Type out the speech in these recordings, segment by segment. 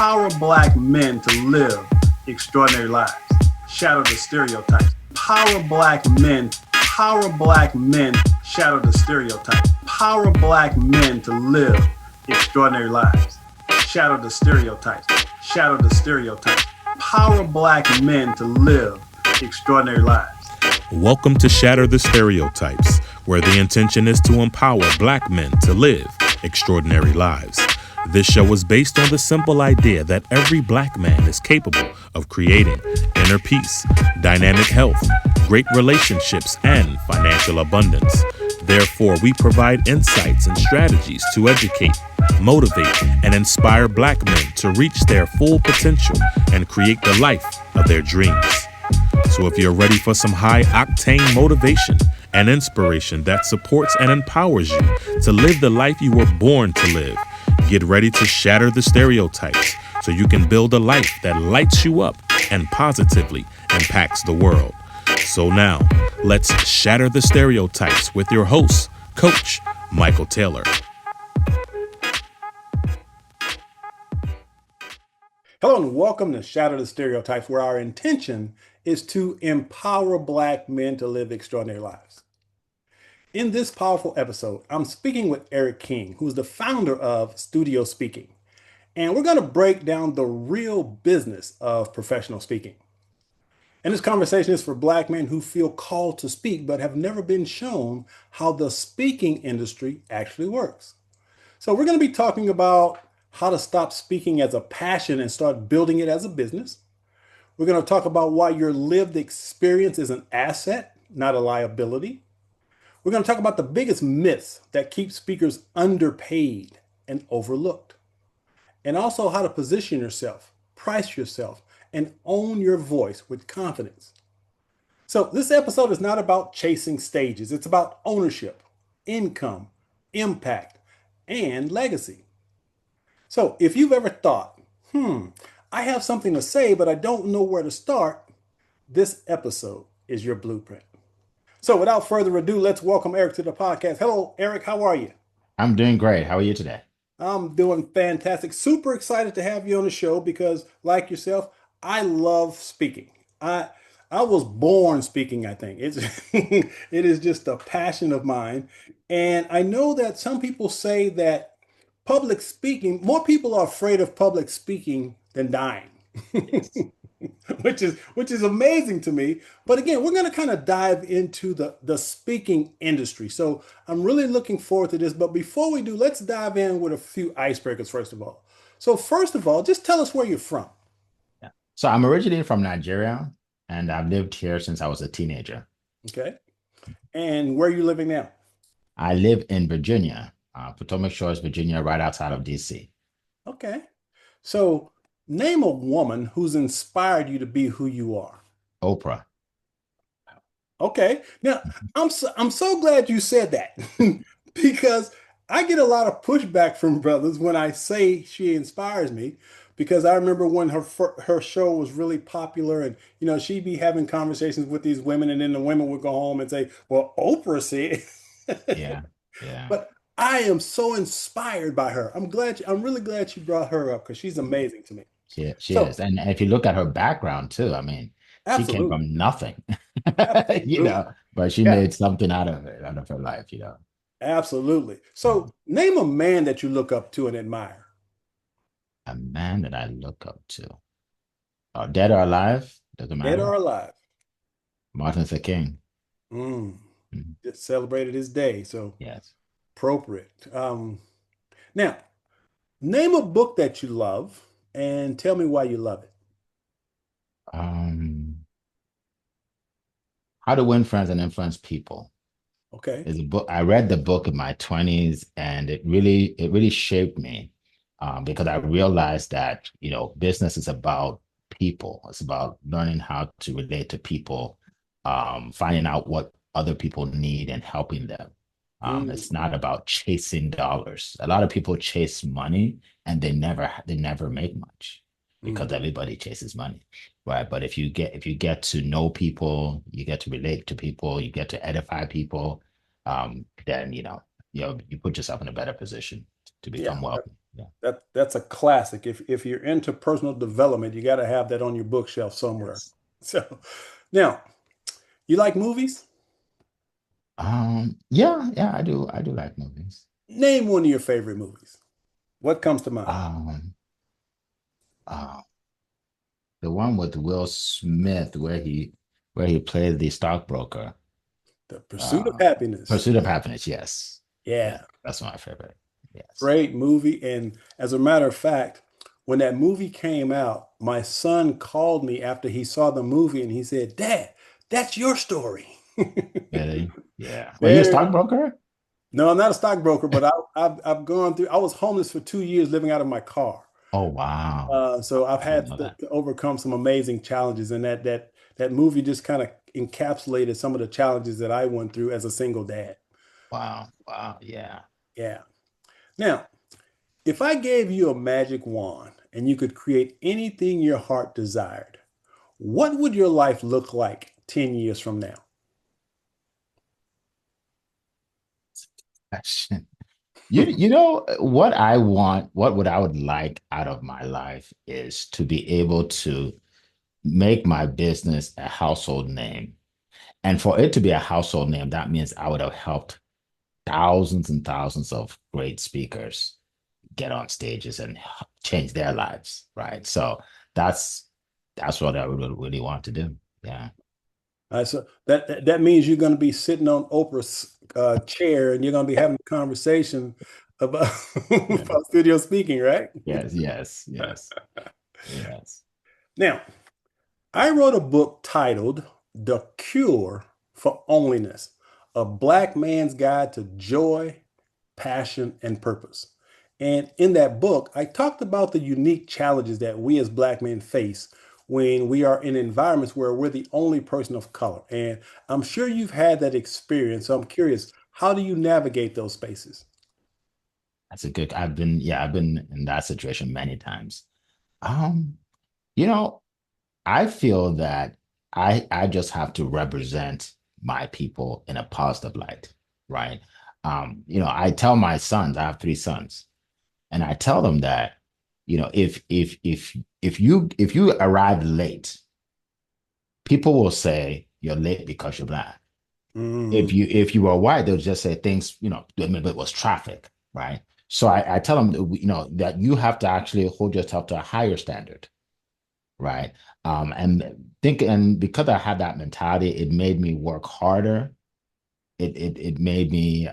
Empower Black men to live extraordinary lives. Shatter the stereotypes. Power Black men. Power Black men. Shatter the stereotypes. Power Black men to live extraordinary lives. Shatter the stereotypes. Shatter the stereotypes. Power Black men to live extraordinary lives. Welcome to Shatter the Stereotypes, where the intention is to empower Black men to live extraordinary lives. This show is based on the simple idea that every Black man is capable of creating inner peace, dynamic health, great relationships, and financial abundance. Therefore, we provide insights and strategies to educate, motivate, and inspire Black men to reach their full potential and create the life of their dreams. So if you're ready for some high-octane motivation and inspiration that supports and empowers you to live the life you were born to live, get ready to shatter the stereotypes so you can build a life that lights you up and positively impacts the world. So now, let's shatter the stereotypes with your host, Coach Michael Taylor. Hello and welcome to Shatter the Stereotypes, where our intention is to empower Black men to live extraordinary lives. In this powerful episode, I'm speaking with Eric King, who's the founder of Studio Speaking. And we're going to break down the real business of professional speaking. And this conversation is for Black men who feel called to speak, but have never been shown how the speaking industry actually works. So we're going to be talking about how to stop speaking as a passion and start building it as a business. We're going to talk about why your lived experience is an asset, not a liability. We're going to talk about the biggest myths that keep speakers underpaid and overlooked. And also how to position yourself, price yourself, and own your voice with confidence. So this episode is not about chasing stages. It's about ownership, income, impact, and legacy. So if you've ever thought, I have something to say, but I don't know where to start, this episode is your blueprint. So without further ado, let's welcome Eric to the podcast. Hello, Eric. How are you? I'm doing great. How are you today? I'm doing fantastic. Super excited to have you on the show because, like yourself, I love speaking. I was born speaking, I think. It is just a passion of mine. And I know that some people say that public speaking, more people are afraid of public speaking than dying. which is amazing to me. But again, we're going to kind of dive into the speaking industry. So I'm really looking forward to this. But before we do, let's dive in with a few icebreakers, first of all. So first of all, just tell us where you're from. Yeah. So I'm originally from Nigeria, and I've lived here since I was a teenager. Okay. And where are you living now? I live in Virginia, Potomac Shores, Virginia, right outside of DC. Okay. So name a woman who's inspired you to be who you are. Oprah. Okay. Now, I'm so glad you said that because I get a lot of pushback from brothers when I say she inspires me, because I remember when her show was really popular and, she'd be having conversations with these women and then the women would go home and say, well, Oprah said. Yeah. But I am so inspired by her. I'm really glad you brought her up because she's amazing to me. She is. And if you look at her background too, I mean, absolutely. She came from nothing, but she made something out of it, out of her life, Absolutely. So name a man that you look up to and admire. A man that I look up to. Dead or alive? Doesn't matter. Dead or alive. Martin Luther King. Just celebrated his day. So yes. Appropriate. Now, name a book that you love and tell me why you love it. How to Win Friends and Influence People. Okay. It's a book. I read the book in my 20s, and it really shaped me because I realized that business is about people. It's about learning how to relate to people, finding out what other people need and helping them. It's not about chasing dollars. A lot of people chase money and they never make much because everybody chases money, right? But if you get to know people, you get to relate to people, you get to edify people, then you put yourself in a better position to become wealthy. Yeah. That's a classic. If you're into personal development, you got to have that on your bookshelf somewhere. Yes. So now, you like movies? Yeah, yeah, I do like movies. Name one of your favorite movies. What comes to mind? Um, uh, the one with Will Smith where he played the stockbroker. The Pursuit of Uh, Happiness. Pursuit of Happiness. Yes, yeah, Yeah, that's my favorite. Yes. great movie. And as a matter of fact, when that movie came out, my son called me after he saw the movie and he said, Dad, that's your story. Really? Yeah. Were you a Very. stockbroker? No, I'm not a stockbroker, but I've gone through, I was homeless for 2 years living out of my car. Oh, wow. So I've I didn't had know that. to overcome some amazing challenges, and that movie just kind of encapsulated some of the challenges that I went through as a single dad. Wow. Wow. Yeah. Yeah. Now, if I gave you a magic wand and you could create anything your heart desired, what would your life look like 10 years from now? Question. You know what I want, what I would like out of my life is to be able to make my business a household name. And for it to be a household name, that means I would have helped thousands and thousands of great speakers get on stages and change their lives, right? So that's that's what I would really want to do. Yeah. So that means you're going to be sitting on Oprah's chair and you're going to be having a conversation about, Yeah. about studio speaking, right? Yes, yes, yes, yes. Now, I wrote a book titled The Cure for Onlyness, a Black Man's Guide to Joy, Passion, and Purpose. And in that book, I talked about the unique challenges that we as Black men face when we are in environments where we're the only person of color. And I'm sure you've had that experience. So I'm curious, how do you navigate those spaces? That's a good. I've been in that situation many times. Um, you know, I feel that I just have to represent my people in a positive light, right? I tell my sons, I have three sons, and I tell them that, if you arrive late, people will say you're late because you're black. Mm, If you were white, they'll just say things, maybe it was traffic, right? So I tell them, that you have to actually hold yourself to a higher standard, right? And because I had that mentality, it made me work harder. It made me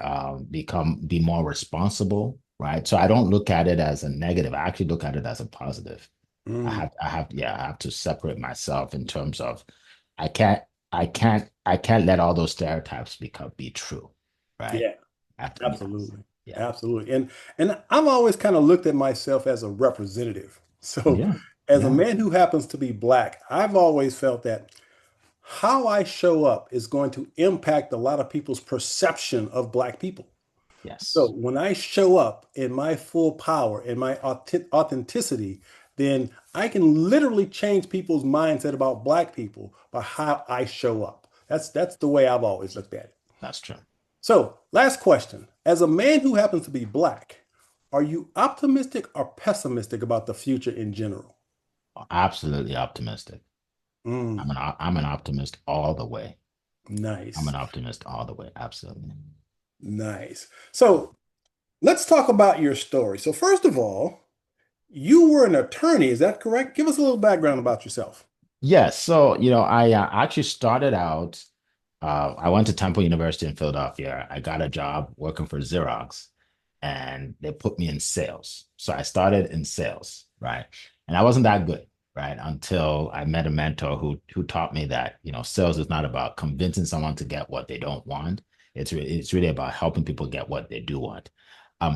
be more responsible, right? So I don't look at it as a negative. I actually look at it as a positive. mm, I have to separate myself in terms of I can't, I can't let all those stereotypes be true, right? yeah. I have to be honest. Absolutely. Yeah, Absolutely. And I've always kind of looked at myself as a representative. So yeah, as a yeah. man who happens to be black, I've always felt that how I show up is going to impact a lot of people's perception of black people. So Yes, when I show up in my full power and my authenticity, then I can literally change people's mindset about black people by how I show up. That's the way I've always looked at it. that's true. So, last question. As a man who happens to be black, are you optimistic or pessimistic about the future in general? Absolutely optimistic. Mm, I'm an optimist all the way. I'm nice. an optimist all the way. Absolutely. Nice. So, let's talk about your story. So, first of all, you were an attorney, is that correct? Give us a little background about yourself. Yes. So, I actually started out, I went to Temple University in Philadelphia. I got a job working for Xerox and they put me in sales. So I started in sales, right? And I wasn't that good, right? Until I met a mentor who taught me that, sales is not about convincing someone to get what they don't want. It's really about helping people get what they do want.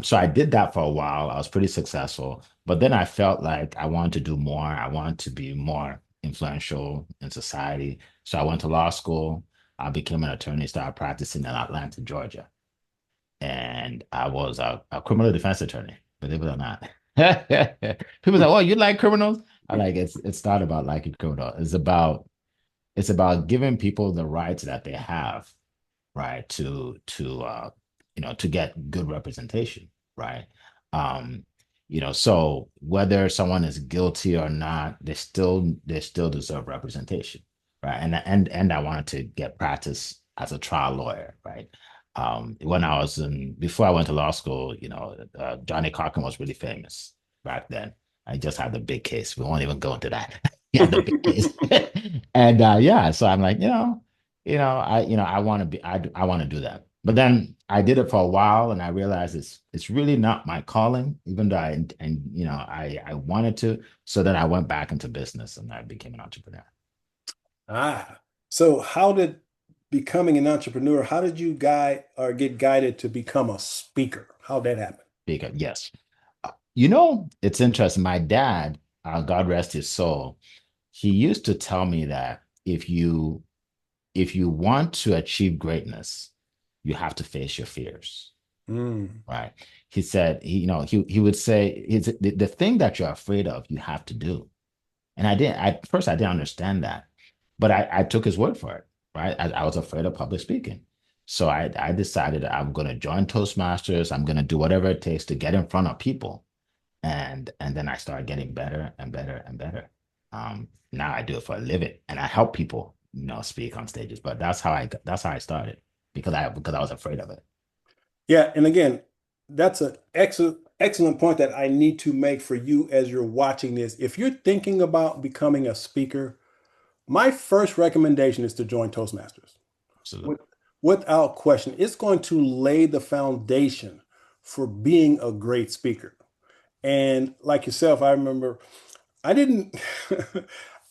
So I did that for a while. I was pretty successful, but then I felt like I wanted to do more. I wanted to be more influential in society. So I went to law school. I became an attorney, started practicing in Atlanta, Georgia. And I was a criminal defense attorney, believe it or not. People say, "Oh, you like criminals?" I like it's not about liking criminals. It's about giving people the rights that they have, right? To get good representation, right? Um, So whether someone is guilty or not, they still deserve representation, right? And I wanted to get practice as a trial lawyer, right? When I was in before I went to law school, Johnny Cochran was really famous back then. I just had the big case. We won't even go into that. He had the big case, and yeah, so I'm like, I want to I want to do that. But then I did it for a while, and I realized it's really not my calling, even though I wanted to. So then I went back into business, and I became an entrepreneur. Ah, so how did becoming an entrepreneur, how did you guide or get guided to become a speaker? How'd that happen? Because yes, it's interesting. My dad, God rest his soul, he used to tell me that if you want to achieve greatness, you have to face your fears. Mm. Right. He said, he would say, the thing that you're afraid of, you have to do. And at first I didn't understand that, but I took his word for it. Right. I was afraid of public speaking. So I decided I'm going to join Toastmasters. I'm going to do whatever it takes to get in front of people. And then I started getting better and better and better. Now I do it for a living and I help people, speak on stages. But that's how I started because I was afraid of it. Yeah, and again, that's an excellent point that I need to make for you as you're watching this. If you're thinking about becoming a speaker, my first recommendation is to join Toastmasters. Absolutely. With, without question, it's going to lay the foundation for being a great speaker. And like yourself, I remember I didn't,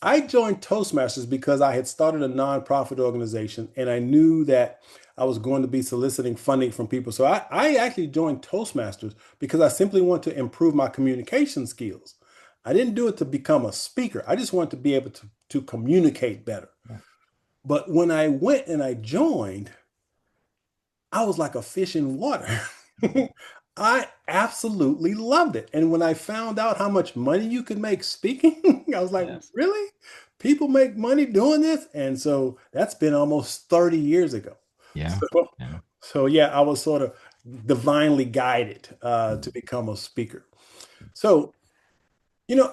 I joined Toastmasters because I had started a nonprofit organization and I knew that I was going to be soliciting funding from people. So I actually joined Toastmasters because I simply want to improve my communication skills. I didn't do it to become a speaker. I just wanted to be able to communicate better. Yeah. But when I went and I joined, I was like a fish in water. I absolutely loved it. And when I found out how much money you could make speaking, I was like, Yes. really? People make money doing this? And so that's been almost 30 years ago. Yeah. So, Yeah. so yeah, I was sort of divinely guided to Mm. become a speaker. So,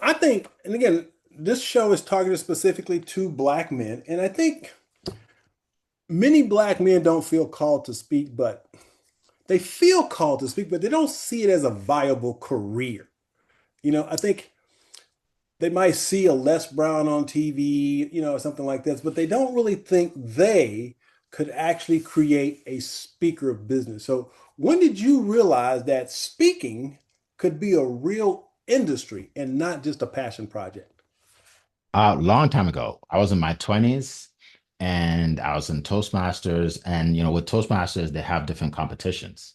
I think, and again, this show is targeted specifically to Black men. And I think many Black men don't feel called to speak, but they feel called to speak, but they don't see it as a viable career. I think they might see a Les Brown on TV, or something like this, but they don't really think they could actually create a speaker business. So when did you realize that speaking could be a real industry and not just a passion project? A long time ago, I was in my 20s and I was in Toastmasters. And, with Toastmasters, they have different competitions.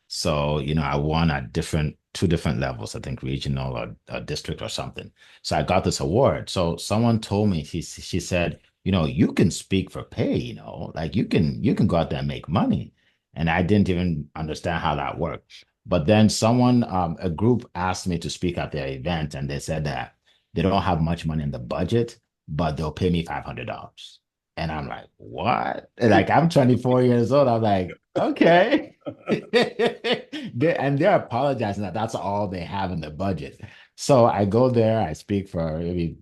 So, I won at two different levels, I think regional or district or something. So I got this award. So someone told me, she said, you can speak for pay, like you can go out there and make money. And I didn't even understand how that worked. But then a group asked me to speak at their event and they said that they don't have much money in the budget, but they'll pay me $500. And I'm like, what? And like, I'm 24 years old. I'm like, okay. And they're apologizing that that's all they have in the budget. So I go there, I speak for maybe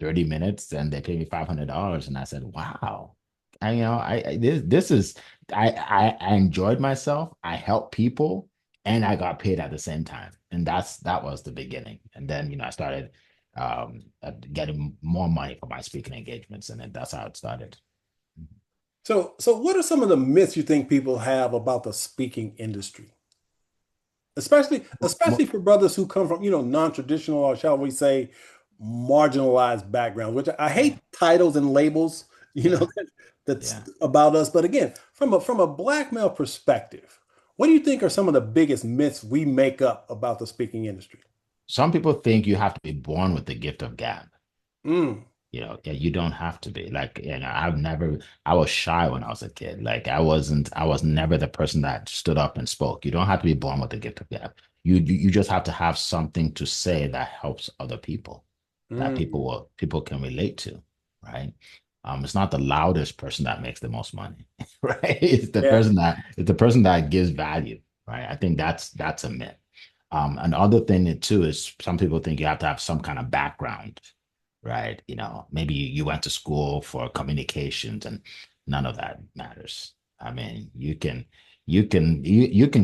30 minutes, and they pay me $500. And I said, wow. This is I enjoyed myself. I helped people, and I got paid at the same time. And that was the beginning. And then I started getting more money for my speaking engagements, and then that's how it started. So what are some of the myths you think people have about the speaking industry? Especially for brothers who come from, non-traditional or shall we say marginalized backgrounds, which I hate Yeah, titles and labels, yeah, that's yeah. about us. But again, from a black male perspective, what do you think are some of the biggest myths we make up about the speaking industry? Some people think you have to be born with the gift of gab. Mm, Yeah, you don't have to be. Like, I was shy when I was a kid. Like, I was never the person that stood up and spoke. You don't have to be born with the gift of gab. You just have to have something to say that helps other people, that mm, people can relate to, right? It's not the loudest person that makes the most money, right? yeah. It's the person that gives value, right? I think that's a myth. Another thing too is some people think you have to have some kind of background, right? Maybe you went to school for communications, and none of that matters. I mean, you can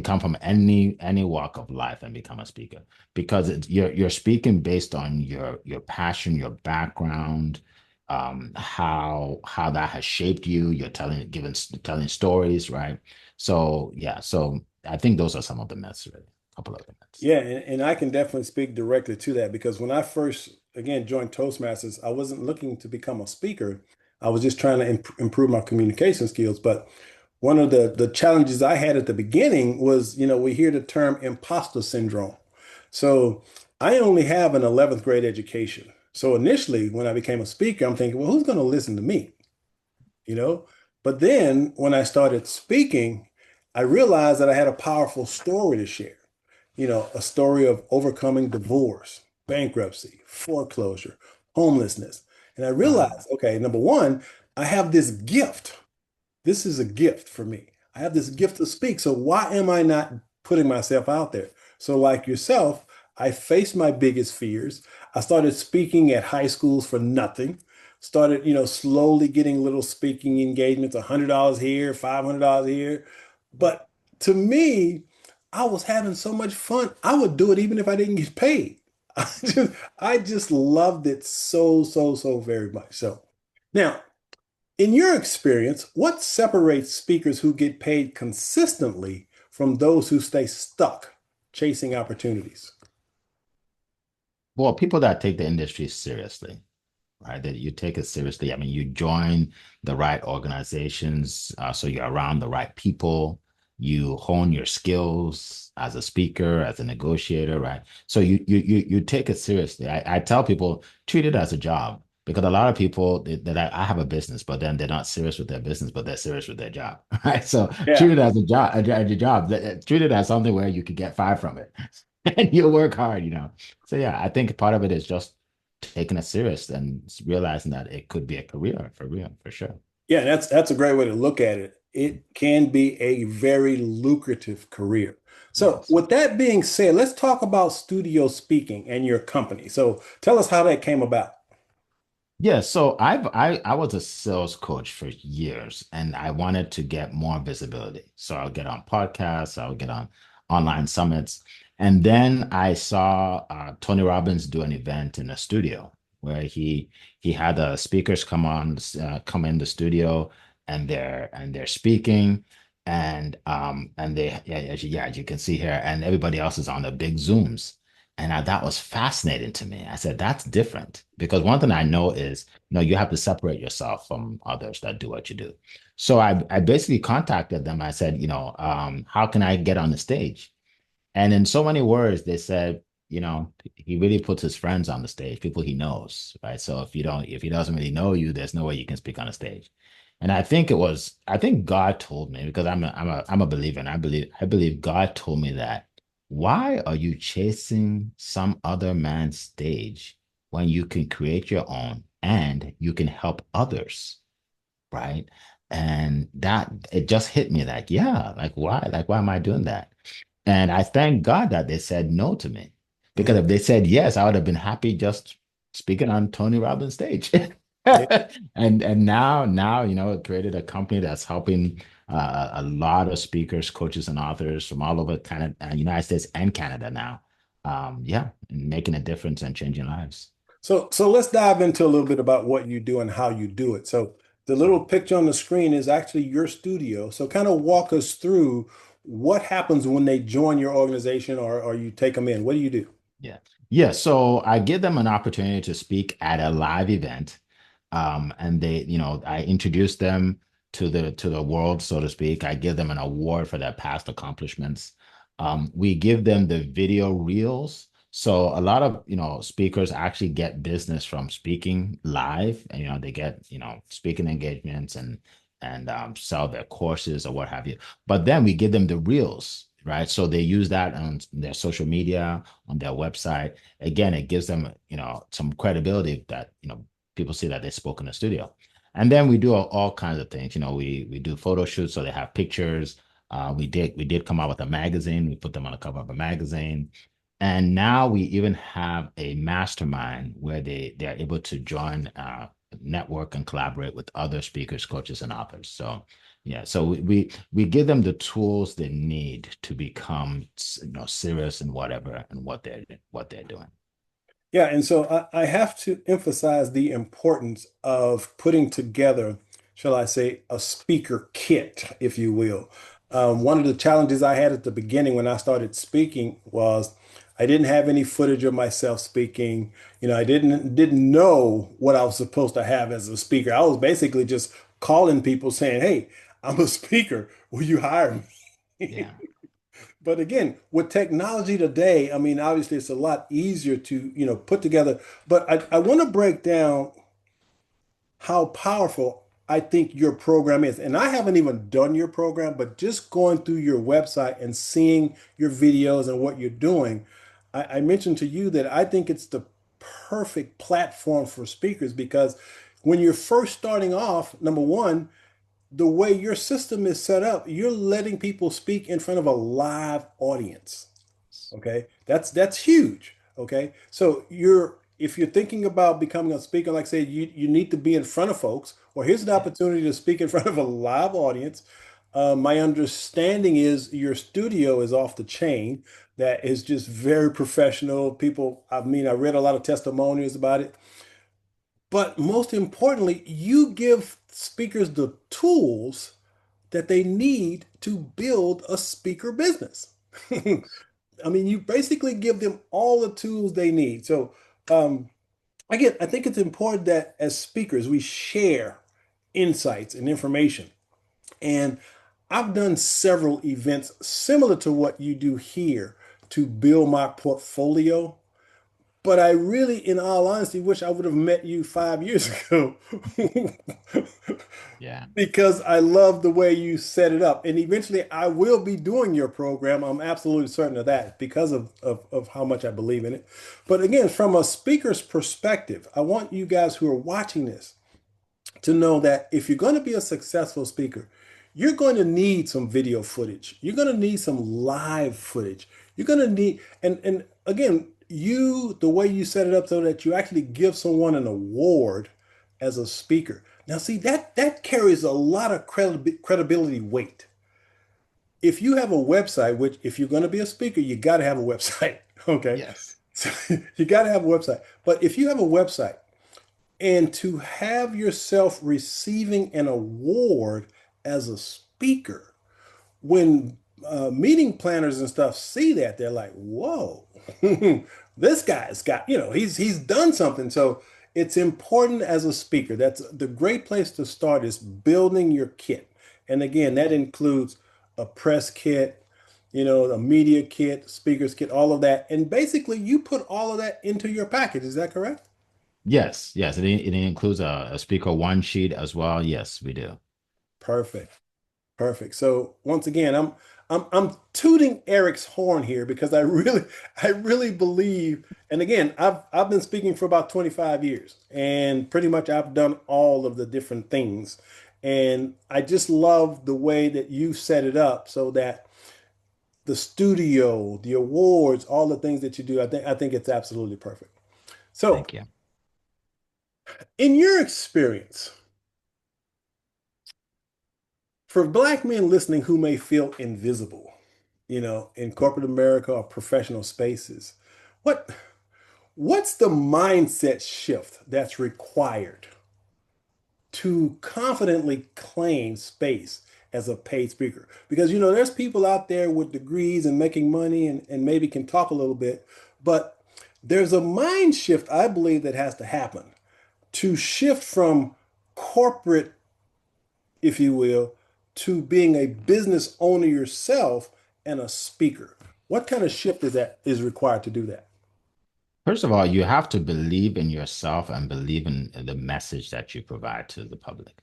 come from any walk of life and become a speaker, because you're speaking based on your passion, your background, how that has shaped you. You're telling stories, right? So yeah, so I think those are some of the myths, really. A couple of the myths. Yeah, and I can definitely speak directly to that because when I first, again, joined Toastmasters, I wasn't looking to become a speaker. I was just trying to improve my communication skills. But one of the challenges I had at the beginning was, we hear the term imposter syndrome. So I only have an 11th grade education. So initially, when I became a speaker, I'm thinking, well, who's going to listen to me? you know. But then when I started speaking, I realized that I had a powerful story to share, a story of overcoming divorce, bankruptcy, foreclosure, homelessness. And I Wow. realized, okay, number one, I have this gift. This is a gift for me. I have this gift to speak. So why am I not putting myself out there? So, like yourself, I faced my biggest fears. I started speaking at high schools for nothing. Started, slowly getting little speaking engagements, $100 here, $500 here. But to me, I was having so much fun. I would do it even if I didn't get paid. I just loved it so, so, so very much. So now, in your experience, what separates speakers who get paid consistently from those who stay stuck chasing opportunities? Well, people that take the industry seriously, right? That you take it seriously. I mean, you join the right organizations, so you're around the right people. You hone your skills as a speaker, as a negotiator, right? So you take it seriously. I tell people treat it as a job, because a lot of people that I have a business, but then they're not serious with their business, but they're serious with their job, right? So Yeah. treat it as a job, a job. Treat it as something where you could get fired from it, and you work hard. So yeah, I think part of it is just taking it serious and realizing that it could be a career for real, for sure. Yeah, that's a great way to look at it. It can be a very lucrative career. So, Yes. with that being said, let's talk about studio speaking and your company. So, tell us how that came about. Yeah, so I was a sales coach for years, and I wanted to get more visibility. So I'll get on podcasts, I'll get on online summits. And then I saw Tony Robbins do an event in a studio where he had the speakers come in the studio, and they're speaking, and they, yeah, as you can see here, and everybody else is on the big Zooms. And that was fascinating to me. I said, that's different, because one thing I know is, you have to separate yourself from others that do what you do. So I basically contacted them. I said, how can I get on the stage? And in so many words, they said, he really puts his friends on the stage, people he knows, right? So if he doesn't really know you, there's no way you can speak on a stage. And I think God told me, because I'm a believer, and I believe God told me that. Why are you chasing some other man's stage when you can create your own and you can help others, right? And that it just hit me like, yeah, like why? Like, why am I doing that? And I thank God that they said no to me. Because Yeah. if they said yes, I would have been happy just speaking on Tony Robbins' stage. Yeah. And now, it created a company that's helping a lot of speakers, coaches, and authors from all over Canada, United States and Canada now. Yeah, and making a difference and changing lives. So let's dive into a little bit about what you do and how you do it. So the little picture on the screen is actually your studio. So kind of walk us through what happens when they join your organization or you take them in. What do you do? Yeah. Yeah. So I give them an opportunity to speak at a live event. And I introduce them to the world, so to speak. I give them an award for their past accomplishments. We give them the video reels. So a lot of speakers actually get business from speaking live, and they get speaking engagements and sell their courses or what have you. But then we give them the reels, right? So they use that on their social media, on their website. Again, it gives them some credibility that people see that they spoke in the studio. And then we do all kinds of things. We do photo shoots, so they have pictures. We did come out with a magazine. We put them on the cover of a magazine. And now we even have a mastermind where they're able to join, network and collaborate with other speakers, coaches, and authors. So yeah, so we give them the tools they need to become, serious in whatever and what they're doing. Yeah, and so I have to emphasize the importance of putting together, shall I say, a speaker kit, if you will. One of the challenges I had at the beginning when I started speaking was I didn't have any footage of myself speaking. I didn't know what I was supposed to have as a speaker. I was basically just calling people saying, "Hey, I'm a speaker. Will you hire me?" Yeah. But again, with technology today, I mean, obviously it's a lot easier to, put together. But I want to break down how powerful I think your program is. And I haven't even done your program, but just going through your website and seeing your videos and what you're doing, I mentioned to you that I think it's the perfect platform for speakers because when you're first starting off, number one, the way your system is set up, you're letting people speak in front of a live audience. Okay, that's huge. Okay, so if you're thinking about becoming a speaker, like I said, you need to be in front of folks. Well, here's an Yeah. opportunity to speak in front of a live audience. My understanding is your studio is off the chain. That is just very professional. People, I mean, I read a lot of testimonials about it. But most importantly, you give speakers the tools that they need to build a speaker business. I mean, you basically give them all the tools they need. So, um, again, I think it's important that as speakers, we share insights and information. And I've done several events similar to what you do here to build my portfolio. But I really, in all honesty, wish I would have met you 5 years ago Yeah. because I love the way you set it up. And eventually I will be doing your program. I'm absolutely certain of that because of how much I believe in it. But again, from a speaker's perspective, I want you guys who are watching this to know that if you're going to be a successful speaker, you're going to need some video footage. You're going to need some live footage. You're going to need, and again, the way you set it up so that you actually give someone an award as a speaker. Now, see, that carries a lot of credibility weight. If you have a website, which if you're going to be a speaker, you got to have a website. Okay. Yes. So you got to have a website. But if you have a website, and to have yourself receiving an award as a speaker, when meeting planners and stuff see that, they're like, "Whoa, this guy's got, he's done something." So it's important as a speaker. That's the great place to start is building your kit. And again, that includes a press kit, a media kit, speakers kit, all of that. And basically, you put all of that into your package. Is that correct? Yes. Yes. It includes a speaker one sheet as well. Yes, we do. Perfect. Perfect. So once again, I'm tooting Eric's horn here because I really believe, and again, I've been speaking for about 25 years, and pretty much I've done all of the different things. And I just love the way that you set it up so that the studio, the awards, all the things that you do, I think it's absolutely perfect. So, Thank you. in your experience, for Black men listening who may feel invisible, in corporate America or professional spaces, what what's the mindset shift that's required to confidently claim space as a paid speaker? Because there's people out there with degrees and making money and maybe can talk a little bit, but there's a mind shift I believe that has to happen to shift from corporate, if you will, to being a business owner yourself and a speaker. What kind of shift is required to do that? First of all, you have to believe in yourself and believe in the message that you provide to the public.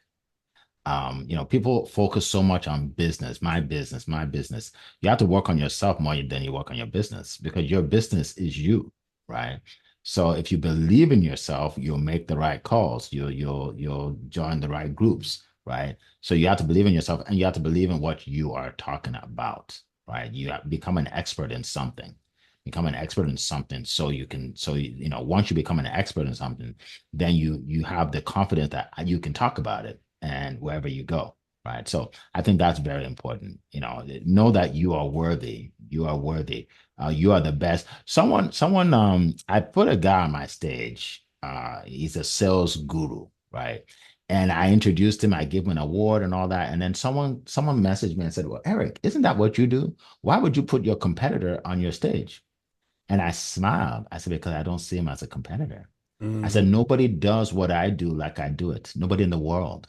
People focus so much on business, my business, my business. You have to work on yourself more than you work on your business because your business is you, right? So if you believe in yourself, you'll make the right calls. You'll join the right groups, right? So you have to believe in yourself and you have to believe in what you are talking about, right? You have become an expert in something. become an expert in something, so you can, once you become an expert in something, then you have the confidence that you can talk about it and wherever you go. Right. So I think that's very important. Know that you are worthy. You are worthy. You are the best. I put a guy on my stage. He's a sales guru, right? And I introduced him. I gave him an award and all that. And then someone messaged me and said, "Well, Eric, isn't that what you do? Why would you put your competitor on your stage?" And I smiled. I said, "Because I don't see him as a competitor." I Mhm. said, "Nobody does what I do like I do it. Nobody in the world."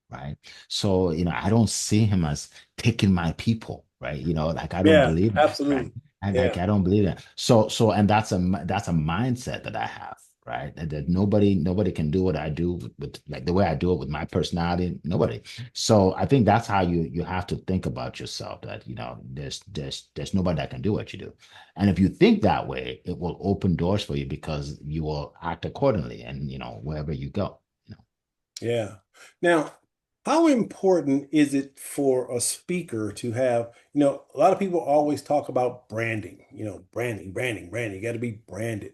Right. So, I don't see him as taking my people, right? Like I don't Yeah, believe that, right? absolutely. Like Yeah. I don't believe that. So, and that's a mindset that I have, right? That nobody can do what I do with like the way I do it with my personality. Nobody. So I think that's how you have to think about yourself, that there's nobody that can do what you do. And if you think that way, it will open doors for you because you will act accordingly, and wherever you go. Yeah. Now, how important is it for a speaker to have, a lot of people always talk about branding, branding, branding, branding. You got to be branded.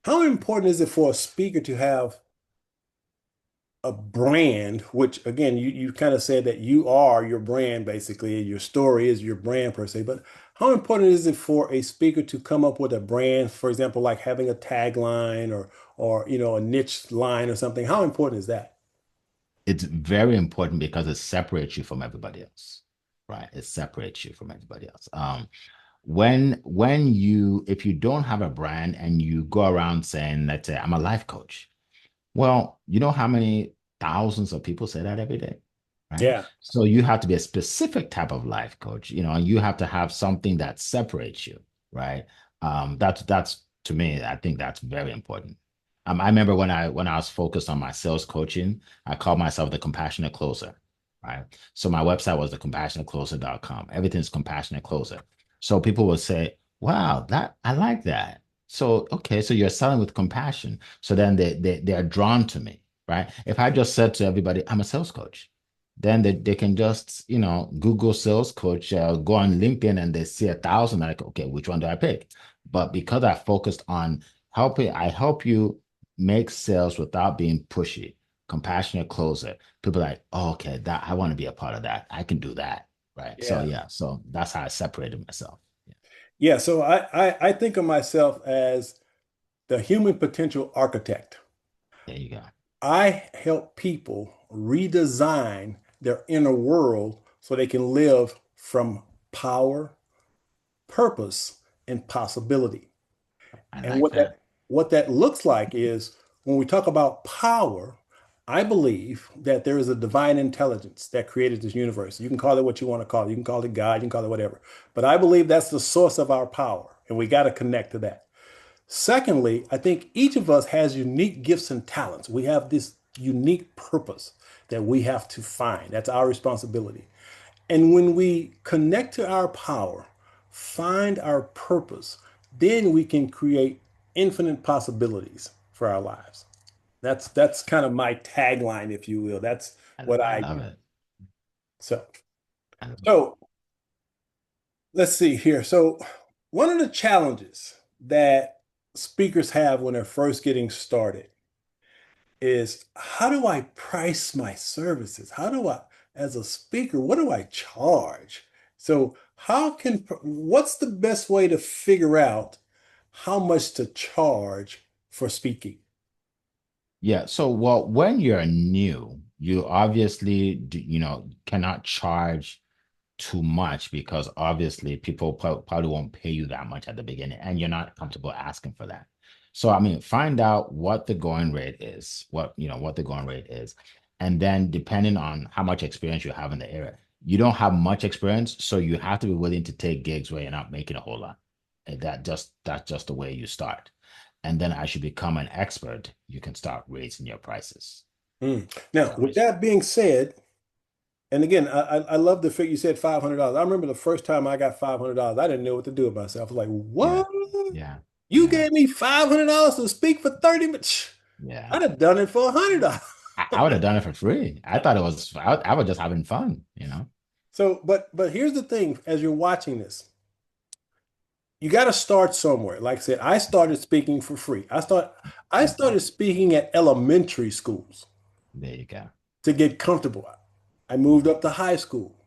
How important is it for a speaker to have a brand, which again, you kind of said that you are your brand basically, your story is your brand per se, but how important is it for a speaker to come up with a brand, for example, like having a tagline or a niche line or something? How important is that? It's very important because it separates you from everybody else, right? It separates you from everybody else. If you don't have a brand and you go around saying, let's say, I'm a life coach, well, you know how many thousands of people say that every day, right? Yeah. So you have to be a specific type of life coach, and you have to have something that separates you, right? That's to me, I think that's very important. I remember when I was focused on my sales coaching, I called myself the compassionate closer, right? So my website was thecompassionatecloser.com. Everything's compassionate closer. So people would say, "Wow, that I like that." So okay, so you're selling with compassion. So then they are drawn to me, right? If I just said to everybody, I'm a sales coach, then they can just, Google sales coach, go on LinkedIn and they see 1,000, like, okay, which one do I pick? But because I focused on I help you make sales without being pushy, compassionate closer. People are like, oh, okay, that I want to be a part of that. I can do that. Right. So Yeah. yeah, so that's how I separated myself. Yeah, Yeah. So I think of myself as the human potential architect. there you go. I help people redesign their inner world so they can live from power, purpose, and possibility. I And like what that. that looks like is when we talk about power, I believe that there is a divine intelligence that created this universe. You can call it what you want to call it. You can call it God, you can call it whatever. But I believe that's the source of our power, and we got to connect to that. Secondly, I think each of us has unique gifts and talents. We have this unique purpose that we have to find. That's our responsibility. And when we connect to our power, find our purpose, then we can create infinite possibilities for our lives. That's kind of my tagline, if you will. That's what I I love do. it. So, I love it. so let's see here. So, one of the challenges that speakers have when they're first getting started is how do I price my services? How do I, as a speaker, what do I charge? So, what's the best way to figure out how much to charge for speaking? Yeah. So, well, when you're new, you obviously, cannot charge too much because obviously people probably won't pay you that much at the beginning and you're not comfortable asking for that. So, I mean, find out what the going rate is, what the going rate is. And then depending on how much experience you have in the area, you don't have much experience. So you have to be willing to take gigs where you're not making a whole lot. And that's just the way you start. And then as you become an expert, you can start raising your prices. Mm. Now, Start with raising. that being said, and again, I love the figure you said $500. I remember the first time I got $500, I didn't know what to do with myself. I was like, Yeah. what? Yeah. You Yeah. gave me $500 to speak for 30 minutes. Yeah. I'd have done it for $100. I would have done it for free. I thought I was just having fun. So, but here's the thing, as you're watching this, you got to start somewhere. Like I said, I started speaking for free. I Mhm. started speaking at elementary schools There you go. to get comfortable. I moved Mhm. up to high school,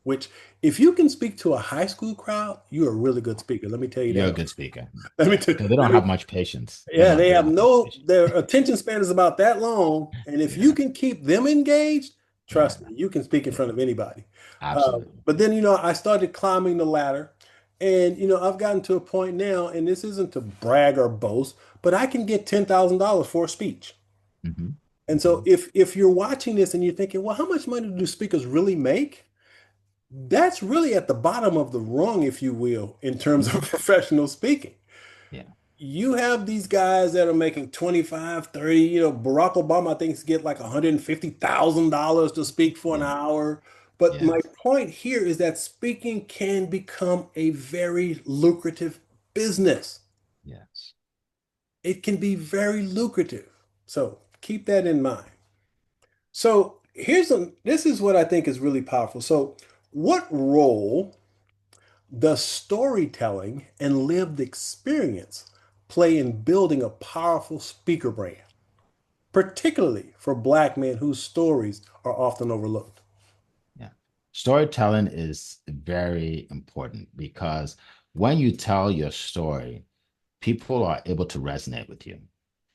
which if you can speak to a high school crowd, you're a really good speaker. Let me tell you You're a that. good speaker. Let me Yeah, tell, because they let don't me, have much patience. They yeah, don't. they They have don't have much no, patience. their attention span is about that long. And if you Yeah. can keep them engaged, Yeah. trust me, you can speak in Yeah. front of anybody. Absolutely. But then, I started climbing the ladder and, I've gotten to a point now, and this isn't to brag or boast, but I can get $10,000 for a speech. Hmm. And so Hmm. if you're watching this and you're thinking, well, how much money do speakers really make? That's really at the bottom of the rung, if you will, in terms of Hmm. professional speaking. Yeah. You have these guys that are making 25, 30. Barack Obama, I think, get like $150,000 to speak for an Yeah. hour. But my Yes. point here is that speaking can become a very lucrative business. Yes. It can be very lucrative. So keep that in mind. So this is what I think is really powerful. So what role does storytelling and lived experience play in building a powerful speaker brand, particularly for Black men whose stories are often overlooked? Yeah. Storytelling is very important because when you tell your story, people are able to resonate with you.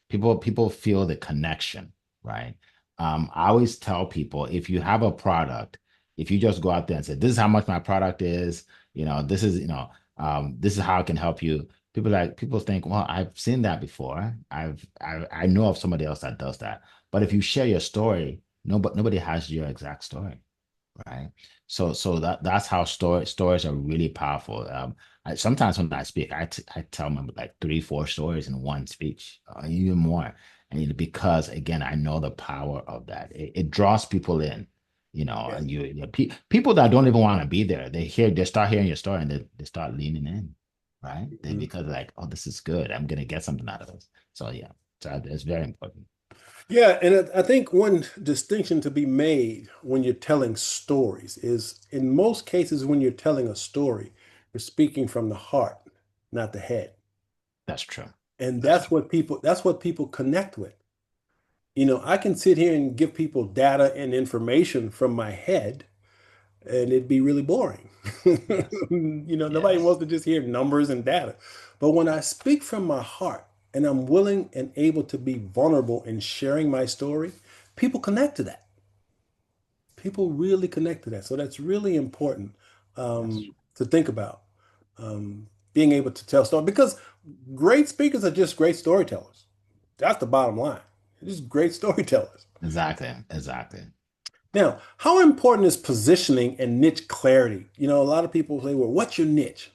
People feel the connection, right? I always tell people if you have a product, if you just go out there and say, "This is how much my product is," this is, this is how I can help you. People think, well, I've seen that before. I know of somebody else that does that. But if you share your story, nobody has your exact story, right? So that's how stories are really powerful. Sometimes when I speak, I tell them like three, four stories in one speech, even more, and because again, I know the power of that. It draws people in, Yeah. and people that don't even want to be there, they start hearing your story and they start leaning in, right? They Mhm. because like, oh, this is good. I'm gonna get something out of this. So yeah, so it's very important. Yeah, and I think one distinction to be made when you're telling stories is in most cases when you're telling a story, you're speaking from the heart, not the head. That's true. And That's true. that's what people connect with. I can sit here and give people data and information from my head, and it'd be really boring. Yes. Nobody Yes. wants to just hear numbers and data. But when I speak from my heart and I'm willing and able to be vulnerable in sharing my story, people connect to that. People really connect to that. So that's really important That's to think about. Being able to tell stories because great speakers are just great storytellers. That's the bottom line. They're just great storytellers. Exactly, exactly. Now, how important is positioning and niche clarity? A lot of people say, well, what's your niche?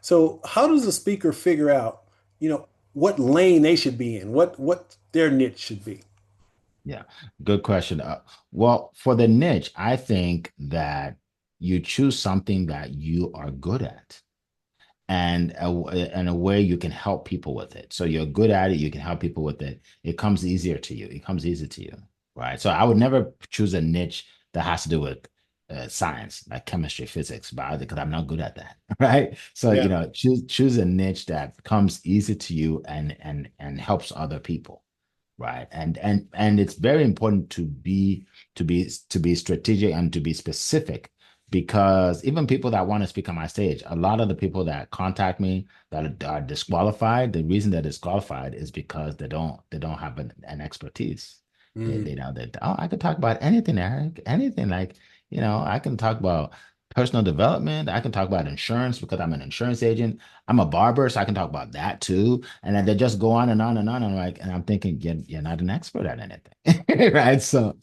So how does a speaker figure out, what lane they should be in, what their niche should be? Yeah, good question. Well, for the niche, I think that you choose something that you are good at and a way you can help people with it. So you're good at it, you can help people with it. It comes easier to you. It comes easy to you, right? So I would never choose a niche that has to do with science, like chemistry, physics, biology, because I'm not good at that, right? So Yeah. choose a niche that comes easy to you and helps other people, right? And it's very important to be strategic and to be specific because even people that want to speak on my stage, a lot of the people that contact me that are disqualified, the reason they're disqualified is because they don't have an expertise. They Mm. know that, oh, I could talk about anything, Eric, anything like, I can talk about personal development. I can talk about insurance because I'm an insurance agent. I'm a barber, so I can talk about that too. And then they just go on and on and on. And I'm thinking, you're not an expert at anything, right? So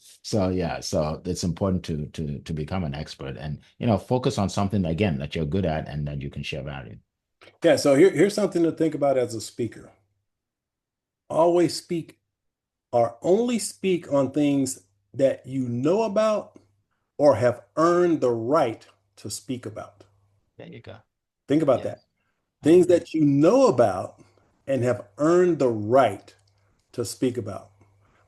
yeah, so it's important to become an expert and focus on something again that you're good at and that you can share value. Yeah. So here's something to think about as a speaker. Always speak or only speak on things that you know about or have earned the right to speak about. There you go. Think about Yes, that. I Things agree. that you know about and have earned the right to speak about.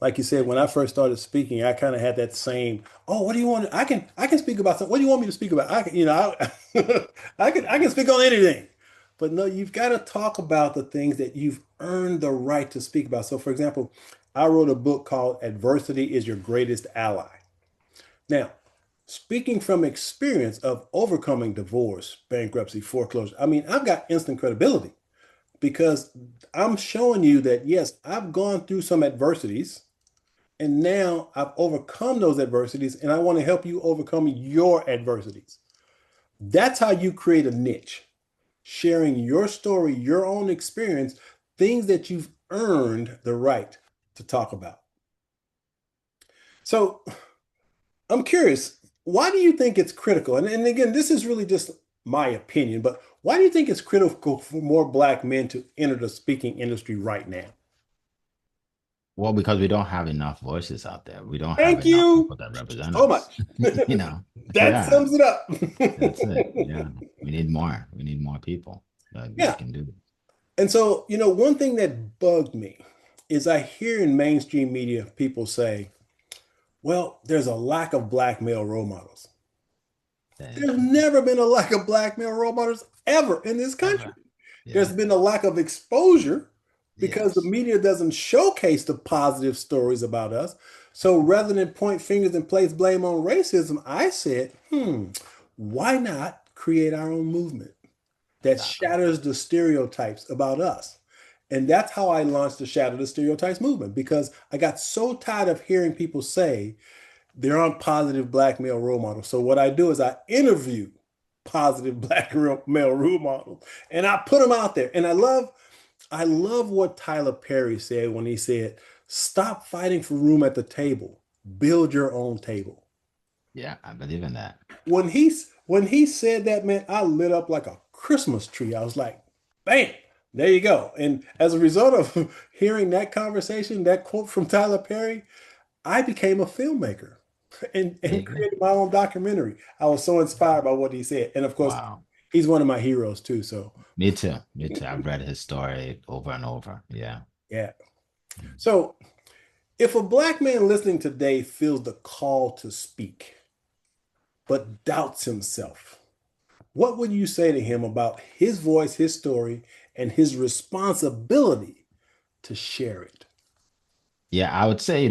Like you said, when I first started speaking, I kind of had that same, oh, what do you want? I can speak about something. What do you want me to speak about? I can, I can speak on anything. But no, you've got to talk about the things that you've earned the right to speak about. So, for example, I wrote a book called Adversity is Your Greatest Ally. Now, speaking from experience of overcoming divorce, bankruptcy, foreclosure, I mean, I've got instant credibility because I'm showing you that, yes, I've gone through some adversities and now I've overcome those adversities and I want to help you overcome your adversities. That's how you create a niche, sharing your story, your own experience, things that you've earned the right to talk about. So I'm curious, why do you think it's critical? And again, this is really just my opinion, but why do you think it's critical for more Black men to enter the speaking industry right now? Well, because we don't have enough voices out there. We don't have Thank enough you people that represent so us. much. You know, That yeah, sums it up. that's it. Yeah, we need more. We need more people that Yeah. can do it. And so, one thing that bugged me is I hear in mainstream media people say, well, there's a lack of Black male role models. There's Mhm. never been a lack of Black male role models ever in this country. Ever. There's Yeah. been a lack of exposure because the Yes. media doesn't showcase the positive stories about us. So rather than point fingers and place blame on racism, I said, why not create our own movement that Exactly. shatters the stereotypes about us? And that's how I launched the Shatter the Stereotypes movement because I got so tired of hearing people say there aren't positive Black male role models. So what I do is I interview positive Black male role models and I put them out there. And I love what Tyler Perry said when he said, "Stop fighting for room at the table. Build your own table." Yeah, I believe in that. When he said that, man, I lit up like a Christmas tree. I was like, "Bam, there you go." And as a result of hearing that conversation, that quote from Tyler Perry, I became a filmmaker and, There and you go. created my own documentary. I was so inspired by what he said. And of course, Wow. he's one of my heroes too. So, Me too. Me too. I've read his story over and over. Yeah. yeah. So, if a Black man listening today feels the call to speak, but doubts himself, what would you say to him about his voice, his story, and his responsibility to share it? Yeah, I would say,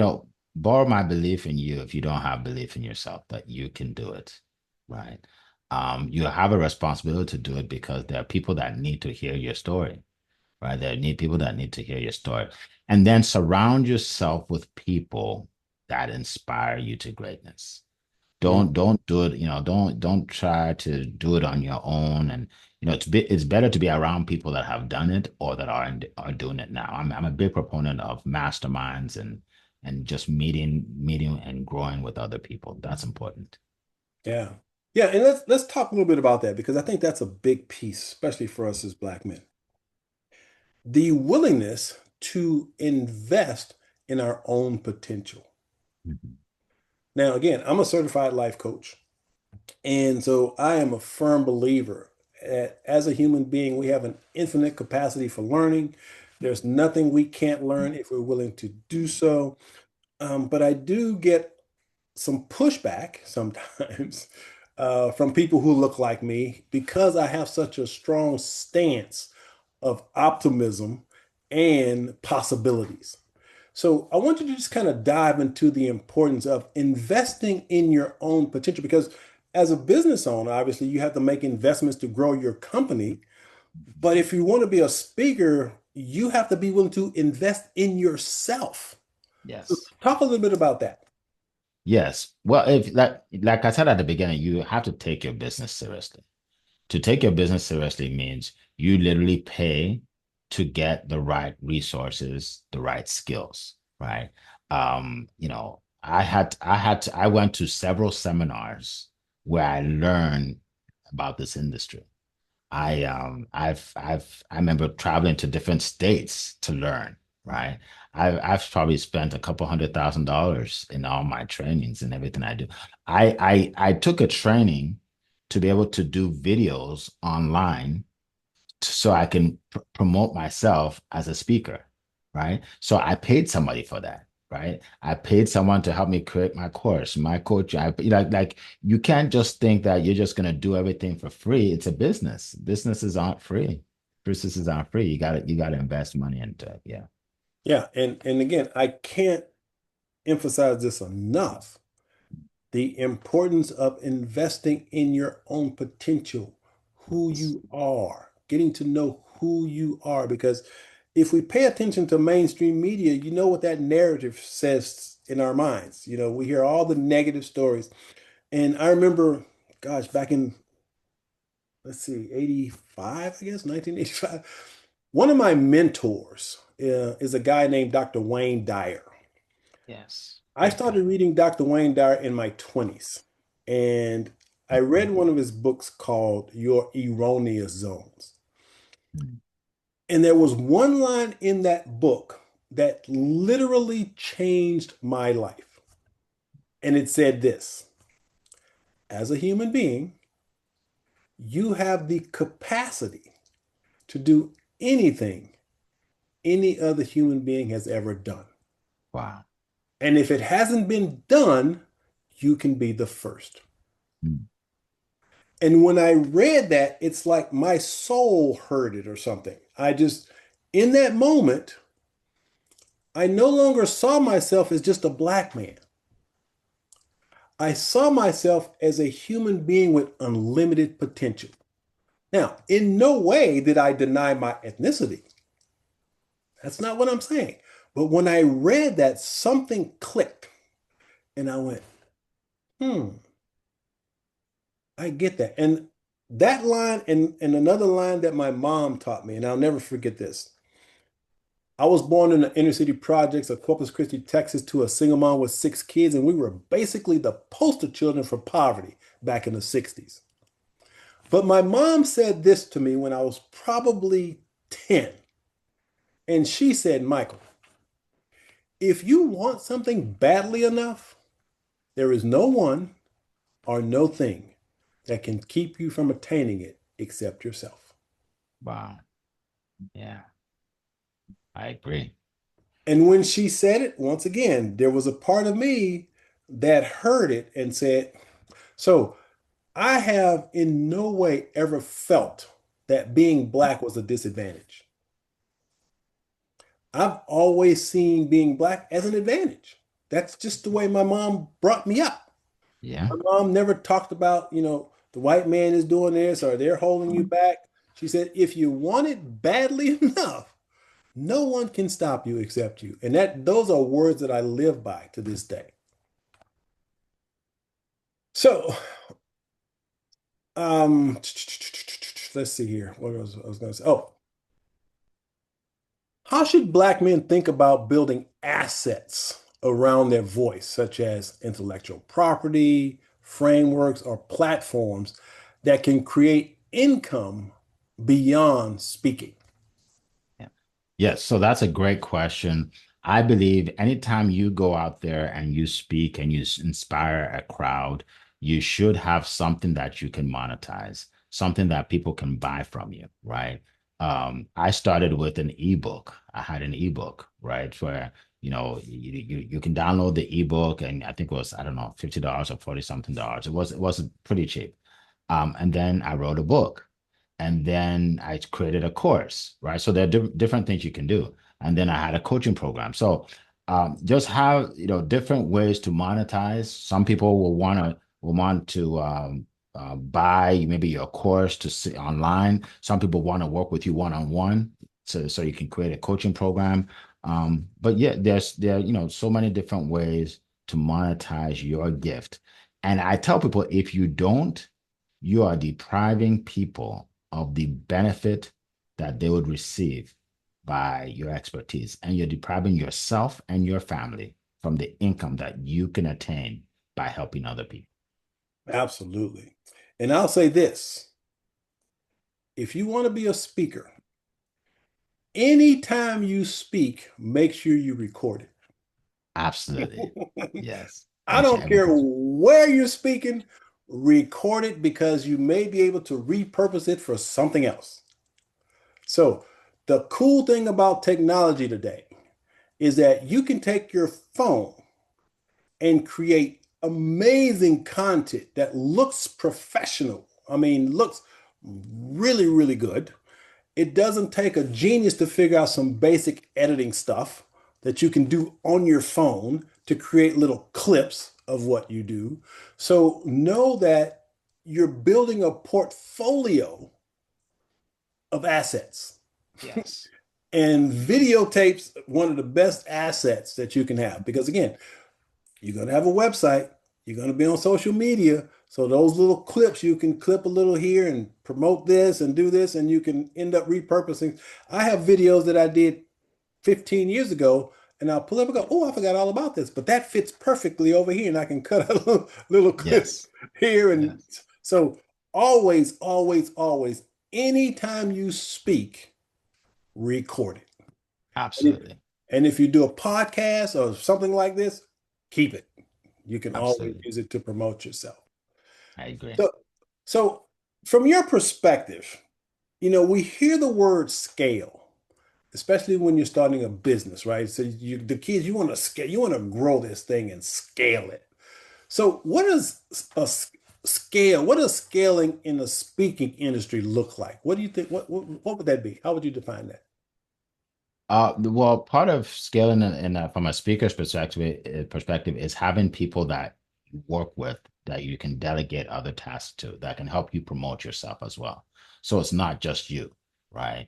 borrow my belief in you if you don't have belief in yourself that you can do it, right? You have a responsibility to do it because there are people that need to hear your story, right? There need people that need to hear your story. And then surround yourself with people that inspire you to greatness. Mm, Don't do it, don't try to do it on your own. And it's better to be around people that have done it or that are doing it now. I'm a big proponent of masterminds and just meeting and growing with other people. That's important. yeah. Yeah, and let's talk a little bit about that because I think that's a big piece, especially for us as Black men. The willingness to invest in our own potential. Mhm. Now, again, I'm a certified life coach. And so I am a firm believer that as a human being, we have an infinite capacity for learning. There's nothing we can't learn if we're willing to do so. But I do get some pushback sometimes from people who look like me because I have such a strong stance of optimism and possibilities. So I want you to just kind of dive into the importance of investing in your own potential because as a business owner, obviously you have to make investments to grow your company. But if you want to be a speaker, you have to be willing to invest in yourself. So Yes. talk a little bit about that. Yes. Well, if like I said at the beginning, you have to take your business seriously. To take your business seriously means you literally pay to get the right resources, the right skills, right? I went to several seminars where I learned about this industry. I remember traveling to different states to learn, right? I've probably spent a couple $100,000 in all my trainings and everything I do. I took a training to be able to do videos online so I can promote myself as a speaker, right? So I paid somebody for that, right? I paid someone to help me create my course, my coach. Like you can't just think that you're just gonna do everything for free. It's a business. Businesses aren't free. Resources aren't free. You gotta invest money into it. Yeah. Yeah, and again, I can't emphasize this enough. The importance of investing in your own potential, who you are, getting to know who you are. Because if we pay attention to mainstream media, you know what that narrative says in our minds. You know, we hear all the negative stories. And I remember, gosh, back in, let's see, 85, I guess, 1985, one of my mentors is a guy named Dr. Wayne Dyer. Yes. I Great started guy. reading Dr. Wayne Dyer in my 20s, and I read one of his books called Your Erroneous Zones. Mm. And there was one line in that book that literally changed my life. And it said this: as a human being, you have the capacity to do anything any other human being has ever done. Wow. And if it hasn't been done, you can be the first. Mm. And when I read that, it's like my soul heard it or something. In that moment, I no longer saw myself as just a black man. I saw myself as a human being with unlimited potential. Now, in no way did I deny my ethnicity. That's not what I'm saying. But when I read that, something clicked and I went, hmm, I get that. And that line and another line that my mom taught me, and I'll never forget this. I was born in the inner city projects of Corpus Christi, Texas, to a single mom with 6 kids, and we were basically the poster children for poverty back in the 60s. But my mom said this to me when I was probably 10. And she said, Michael, if you want something badly enough, there is no one or no thing that can keep you from attaining it except yourself. Wow. Yeah. I agree. And when she said it, once again, there was a part of me that heard it and said, so I have in no way ever felt that being black was a disadvantage. I've always seen being black as an advantage. That's just the way my mom brought me up. Yeah. My mom never talked about, the white man is doing this or they're holding you back. She said, if you want it badly enough, no one can stop you except you. And those are words that I live by to this day. So, um, let's see here. What I was going to say? Oh, how should Black men think about building assets around their voice, such as intellectual property, frameworks, or platforms that can create income beyond speaking? Yeah. Yes, so that's a great question. I believe anytime you go out there and you speak and you inspire a crowd, you should have something that you can monetize, something that people can buy from you, right? I started with an ebook. I had an ebook, right, where you can download the ebook, and I think it was, I don't know, $50 or 40 something dollars. It was pretty cheap. And then I wrote a book, and then I created a course, right? So there are different things you can do. And then I had a coaching program. So just have different ways to monetize. Some people will want to buy maybe your course to see online. Some people want to work with you one-on-one, so you can create a coaching program. But yeah, there are so many different ways to monetize your gift. And I tell people, if you don't, you are depriving people of the benefit that they would receive by your expertise. And you're depriving yourself and your family from the income that you can attain by helping other people. Absolutely. And I'll say this, if you want to be a speaker, anytime you speak, make sure you record Absolutely. it. Yes. I Make sure don't care everything's where you're speaking, record it because you may be able to repurpose it for something else. So, the cool thing about technology today is that you can take your phone and create amazing content that looks professional. I mean, looks really, really good. It doesn't take a genius to figure out some basic editing stuff that you can do on your phone to create little clips of what you do. So know that you're building a portfolio of assets. Yes. And videotapes one of the best assets that you can have because again, you're going to have a website, you're going to be on social media. So those little clips, you can clip a little here and promote this and do this, and you can end up repurposing. I have videos that I did 15 years ago, and I'll pull up and go, oh, I forgot all about this, but that fits perfectly over here, and I can cut a little clip Yes. here. And Yes. so always, always, always, anytime you speak, record it. And if, Absolutely. and if you do a podcast or something like this, keep it. You can always Absolutely. use it to promote yourself. I agree. So, so from your perspective, we hear the word scale, especially when you're starting a business, right? So the kids, you want to scale, you want to grow this thing and scale it. So what is a scale? What does scaling in the speaking industry look like? What do you think? What would that be? How would you define that? Well, part of scaling from a speaker's perspective is having people that you work with that you can delegate other tasks to that can help you promote yourself as well. So it's not just you, right?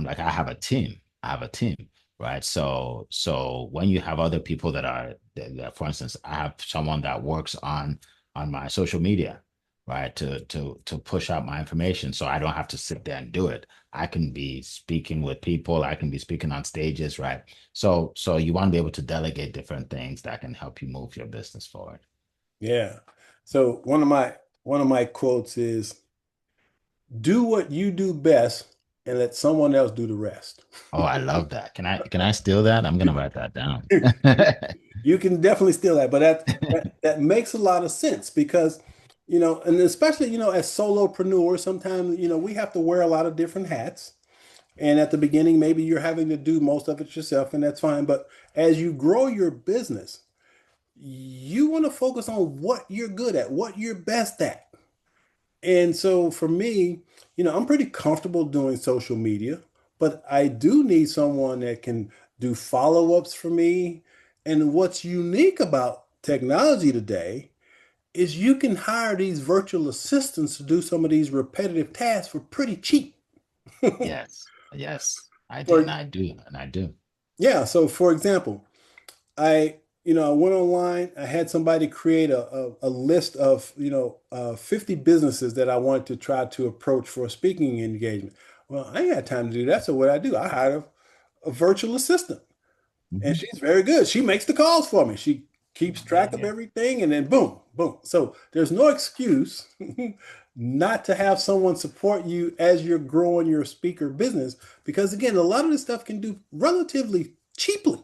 Like I have a team. I have a team, right? So when you have other people for instance, I have someone that works on my social media, right? To push out my information, so I don't have to sit there and do it. I can be speaking with people. I can be speaking on stages, right? So you want to be able to delegate different things that can help you move your business forward. Yeah. So one of my quotes is do what you do best and let someone else do the rest. Oh, I love that. Can I steal that? I'm gonna write that down. You can definitely steal that, but that makes a lot of sense because, and especially, as solopreneurs, sometimes, we have to wear a lot of different hats. And at the beginning, maybe you're having to do most of it yourself, and that's fine. But as you grow your business, you want to focus on what you're good at, what you're best at. And so for me, I'm pretty comfortable doing social media, but I do need someone that can do follow-ups for me. And what's unique about technology today is you can hire these virtual assistants to do some of these repetitive tasks for pretty cheap. Yes, yes, I do, and For I do, and I do. yeah, so for example, I went online. I had somebody create a list of, 50 businesses that I wanted to try to approach for a speaking engagement. Well, I ain't had time to do that. So what I do, I hired a virtual assistant, and Mhm. she's very good. She makes the calls for me. She keeps Yeah, track of yeah. everything, and then boom, boom. So there's no excuse not to have someone support you as you're growing your speaker business, because again, a lot of this stuff can do relatively cheaply,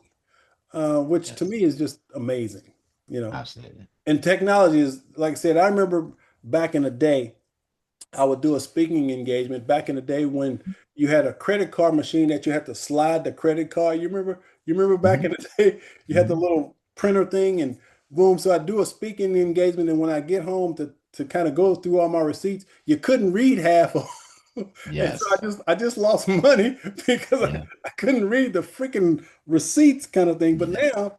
which to Yes, me is just amazing, you know. absolutely. And technology is, like I said, I remember back in the day, I would do a speaking engagement back in the day when you had a credit card machine that you had to slide the credit card. You remember back in Mhm, the day, you had the mhm. little printer thing and boom. So I do a speaking engagement, and when I get home to kind of go through all my receipts, you couldn't read half of them. And so I Yes, just I just lost money because I, yeah, I couldn't read the freaking receipts kind of thing. But yeah. now,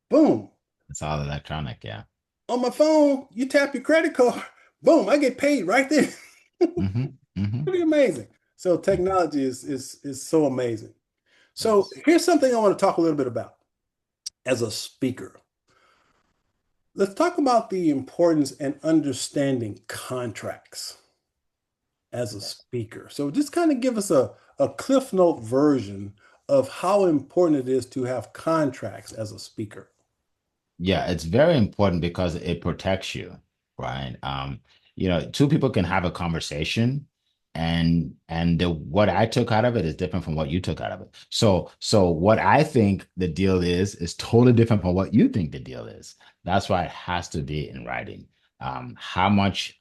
boom, It's all electronic. Yeah. on my phone, you tap your credit card, boom, I get paid right there. Hmm. Hmm. Pretty amazing. So technology is so amazing. So Yes. here's something I want to talk a little bit about as a speaker. Let's talk about the importance and understanding contracts as a Yes. speaker. So just kind of give us a Cliff Note version of how important it is to have contracts as a speaker. Yeah, it's very important because it protects you, right? Two people can have a conversation and what I took out of it is different from what you took out of it. So what I think the deal is totally different from what you think the deal is. That's why it has to be in writing. How much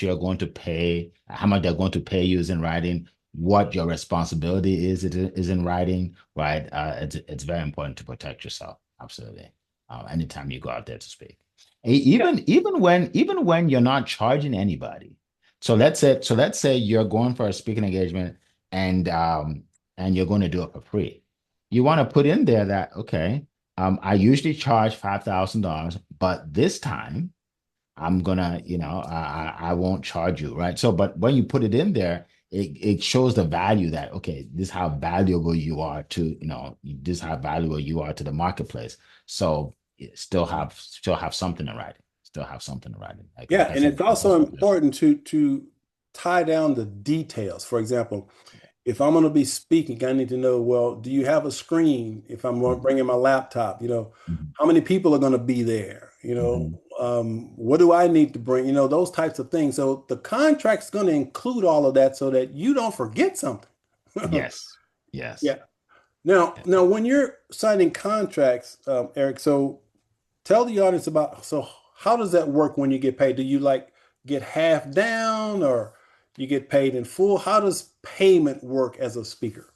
you're going to pay, how much they're going to pay you is in writing. What your responsibility is in writing, right? It's very important to protect yourself. Absolutely, anytime you go out there to speak. Yeah. Even when you're not charging anybody, So let's say you're going for a speaking engagement and and you're going to do it for free. You want to put in there that, okay, I usually charge $5,000, but this time I'm gonna, I won't charge you, right? So, but when you put it in there, it shows the value that, okay, this is how valuable you are to, this is how valuable you are to the marketplace. So still have something to write. Still have something to write. Like Yeah, I and said, it's also important to tie down the details. For example, if I'm going to be speaking, I need to know, well, do you have a screen? If I'm Mhm, bringing my laptop, mhm, how many people are going to be there? mhm. What do I need to bring? Those types of things. So the contract's going to include all of that so that you don't forget something. Yes. Yes. Yeah. Now, Yes. when you're signing contracts, Eric, so tell the audience about, so how does that work when you get paid? Do you like get half down or you get paid in full? How does payment work as a speaker?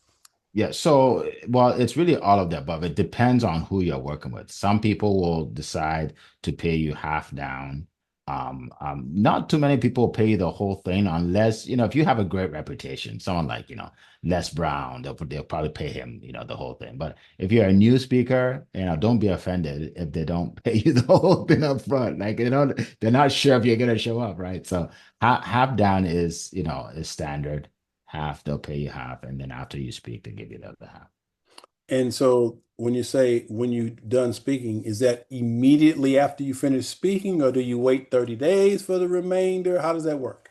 Yeah, so well, it's really all of the above. It depends on who you're working with. Some people will decide to pay you half down. Not too many people pay you the whole thing unless, if you have a great reputation, someone like, Les Brown, they'll probably pay him, the whole thing. But if you're a new speaker, don't be offended if they don't pay you the whole thing up front. Like, they're not sure if you're gonna show up, right? So half down is standard. Half, they'll pay you half, and then after you speak, they give you the other half. And so when you say when you done speaking, is that immediately after you finish speaking, or do you wait 30 days for the remainder? How does that work?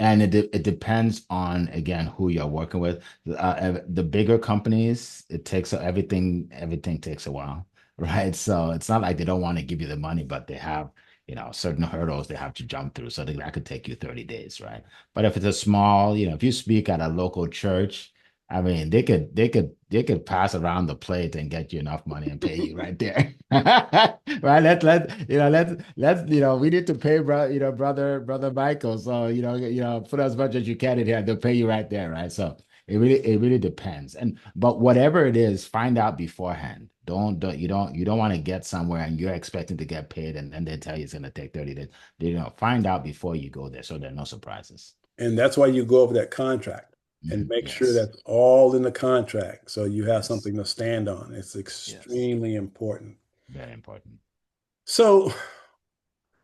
And it depends on, again, who you're working with. The bigger companies, it takes everything takes a while, right? So it's not like they don't want to give you the money, but they have, certain hurdles they have to jump through. So that could take you 30 days, right? But if it's a small, if you speak at a local church, I mean, they could pass around the plate and get you enough money and pay you right there. Right? We need to pay brother Michael. So, put as much as you can in here. They'll pay you right there, right? So it really depends. But whatever it is, find out beforehand. You don't want to get somewhere and you're expecting to get paid and then they tell you it's gonna take 30 days. Find out before you go there so there are no surprises. And that's why you go over that contract and Mhm. make sure Yes. that's all in the contract so you have Yes. something to stand on. It's Yes. extremely important. Very important. So,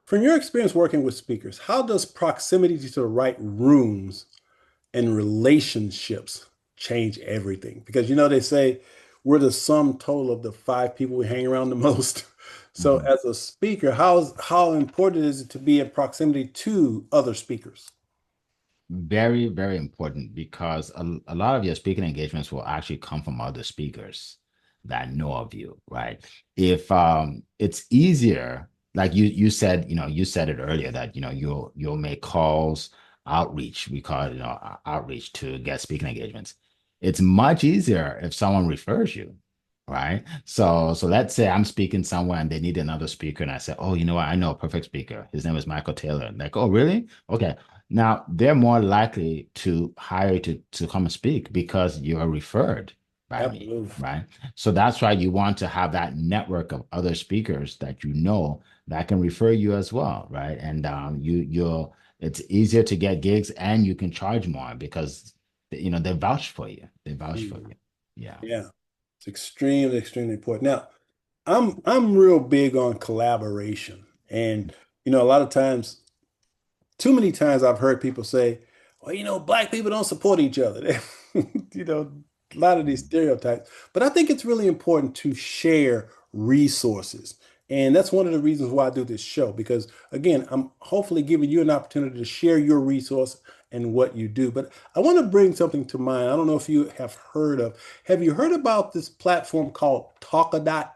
from your experience working with speakers, how does proximity to the right rooms and relationships change everything? Because they say we're the sum total of the five people we hang around the most. So, Mhm. as a speaker, how important is it to be in proximity to other speakers? Very, very important because a lot of your speaking engagements will actually come from other speakers that know of you, right? If it's easier, like you said, you said it earlier that you'll make calls, outreach, we call it, outreach to get speaking engagements. It's much easier if someone refers you, right? So let's say I'm speaking somewhere and they need another speaker, and I say, oh, you know what? I know a perfect speaker. His name is Michael Taylor. Like, oh, really? Okay. Now, they're more likely to hire you to come and speak because you are referred by me, Absolutely. right? So that's why you want to have that network of other speakers that that can refer you as well, right? And it's easier to get gigs and you can charge more because they vouch for you. They vouch for Mhm. you. Yeah. Yeah, it's extremely, extremely important. Now, I'm real big on collaboration, and a lot of times, too many times I've heard people say, "Well, black people don't support each other." You know, a lot of these Mhm. stereotypes. But I think it's really important to share resources. And that's one of the reasons why I do this show, because again, I'm hopefully giving you an opportunity to share your resource and what you do. But I want to bring something to mind. I don't know if you have you heard about this platform called Talkadot?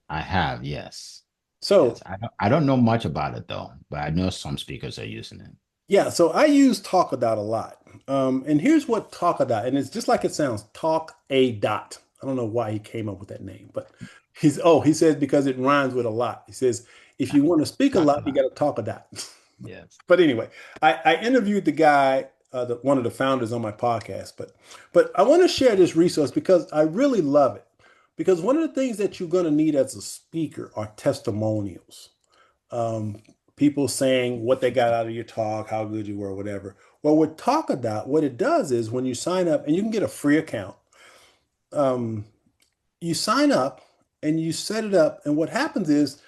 I have, yes. Yes. So I don't know much about it though, but I know some speakers are using it. yeah, so I use Talkadot a lot. And here's what Talkadot, and it's just like it sounds, Talk a dot. I don't know why he came up with that name, but he says because it rhymes with a lot. He says, if you want to speak a Talk lot, a you lot. got to talk a dot. Yes. But anyway, I interviewed the guy, one of the founders on my podcast, but I want to share this resource because I really love it. Because one of the things that you're going to need as a speaker are testimonials. Um, people saying what they got out of your talk, how good you were, whatever. Well, with Talkadot, what it does is when you sign up, and you can get a free account, um, you sign up and you set it up, and what happens is